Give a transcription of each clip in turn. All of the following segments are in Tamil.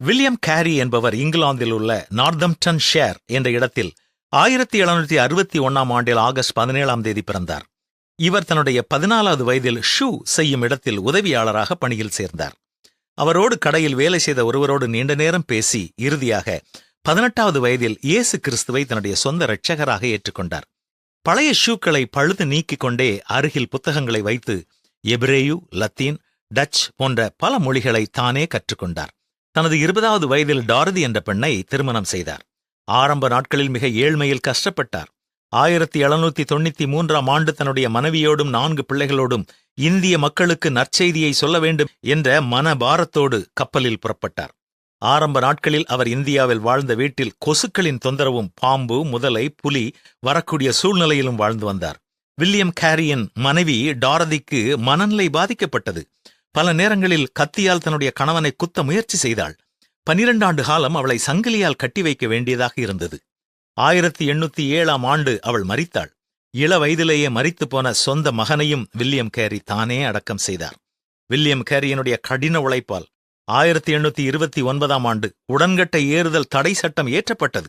வில்லியம் கேரி என்பவர் இங்கிலாந்தில் உள்ள நார்தம்ப்டன் ஷேர் என்ற இடத்தில் 1761 ஆகஸ்ட் 17 பிறந்தார். இவர் தன்னுடைய 14வது வயதில் ஷூ செய்யும் இடத்தில் உதவியாளராக பணியில் சேர்ந்தார். அவரோடு கடையில் வேலை செய்த ஒருவரோடு நீண்ட நேரம் பேசி இறுதியாக 18வது வயதில் இயேசு கிறிஸ்துவை தன்னுடைய சொந்த இரட்சகராக ஏற்றுக்கொண்டார். பழைய ஷூக்களை பழுது நீக்கிக் கொண்டே அருகில் புத்தகங்களை வைத்து எபிரேயு, லத்தீன், டச் போன்ற பல மொழிகளை தானே கற்றுக்கொண்டார். தனது 20வது வயதில் டாரதி என்ற பெண்ணை திருமணம் செய்தார். ஆரம்ப நாட்களில் மிக ஏழ்மையில் கஷ்டப்பட்டார். 1793 தன்னுடைய மனைவியோடும் 4 பிள்ளைகளோடும் இந்திய மக்களுக்கு நற்செய்தியை சொல்ல வேண்டும் என்ற மனபாரத்தோடு கப்பலில் புறப்பட்டார். ஆரம்ப நாட்களில் அவர் இந்தியாவில் வாழ்ந்த வீட்டில் கொசுக்களின் தொந்தரவும், பாம்பு, முதலை, புலி வரக்கூடிய சூழ்நிலையிலும் வாழ்ந்து வந்தார். வில்லியம் கேரியின் மனைவி டாரதிக்கு மனநிலை பாதிக்கப்பட்டது. பல நேரங்களில் கத்தியால் தன்னுடைய கணவனை குத்த முயற்சி செய்தாள். 12 ஆண்டு காலம் அவளை சங்கிலியால் கட்டி வைக்க வேண்டியதாக இருந்தது. 1807 அவள் மரித்தாள். இள வயதிலேயே மரித்து போன சொந்த மகனையும் வில்லியம் கேரி தானே அடக்கம் செய்தார். வில்லியம் கேரியினுடைய கடின உழைப்பால் 1829 உடன்கட்டை ஏறுதல் தடை சட்டம் இயற்றப்பட்டது.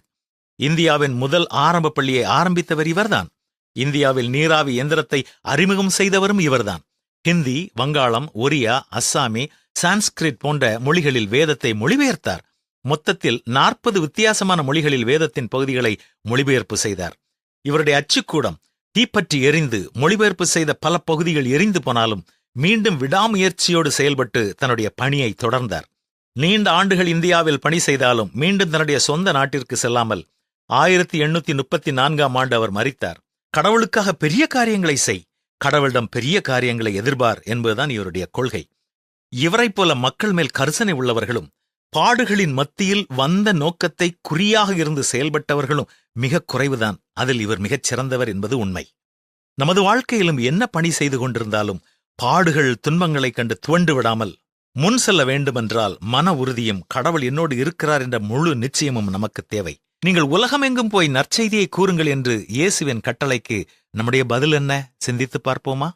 இந்தியாவின் முதல் ஆரம்ப பள்ளியை ஆரம்பித்தவர் இவர்தான். இந்தியாவில் நீராவி எந்திரத்தை அறிமுகம் செய்தவரும் இவர்தான். ஹிந்தி, வங்காளம், ஒரியா, அஸ்ஸாமி, சான்ஸ்கிரிட் போன்ற மொழிகளில் வேதத்தை மொழிபெயர்த்தார். மொத்தத்தில் 40 வித்தியாசமான மொழிகளில் வேதத்தின் பகுதிகளை மொழிபெயர்ப்பு செய்தார். இவருடைய அச்சுக்கூடம் தீப்பற்றி எரிந்து மொழிபெயர்ப்பு செய்த பல பகுதிகள் எரிந்து போனாலும் மீண்டும் விடாமுயற்சியோடு செயல்பட்டு தன்னுடைய பணியை தொடர்ந்தார். நீண்ட ஆண்டுகள் இந்தியாவில் பணி செய்தாலும் மீண்டும் தன்னுடைய சொந்த நாட்டிற்கு செல்லாமல் 1834 அவர் மரித்தார். கடவுளுக்காக பெரிய காரியங்களை செய், கடவுளிடம் பெரிய காரியங்களை எதிர்பார் என்பதுதான் இவருடைய கொள்கை. இவரைப் போல மக்கள் மேல் கரிசனை உள்ளவர்களும் பாடுகளின் மத்தியில் வந்த நோக்கத்தை குறியாக இருந்து செயல்பட்டவர்களும் மிக குறைவுதான். அதில் இவர் மிகச் சிறந்தவர் என்பது உண்மை. நமது வாழ்க்கையிலும் என்ன பணி செய்து கொண்டிருந்தாலும் பாடுகள், துன்பங்களைக் கண்டு துவண்டு விடாமல் முன் செல்ல வேண்டுமென்றால் மன உறுதியும் கடவுள் என்னோடு இருக்கிறார் என்ற முழு நிச்சயமும் நமக்கு தேவை. நீங்கள் உலகமெங்கும் போய் நற்செய்தியை கூறுங்கள் என்று இயேசுவின் கட்டளைக்கு நம்முடைய பதில் என்ன? சிந்தித்துப் பார்ப்போமா?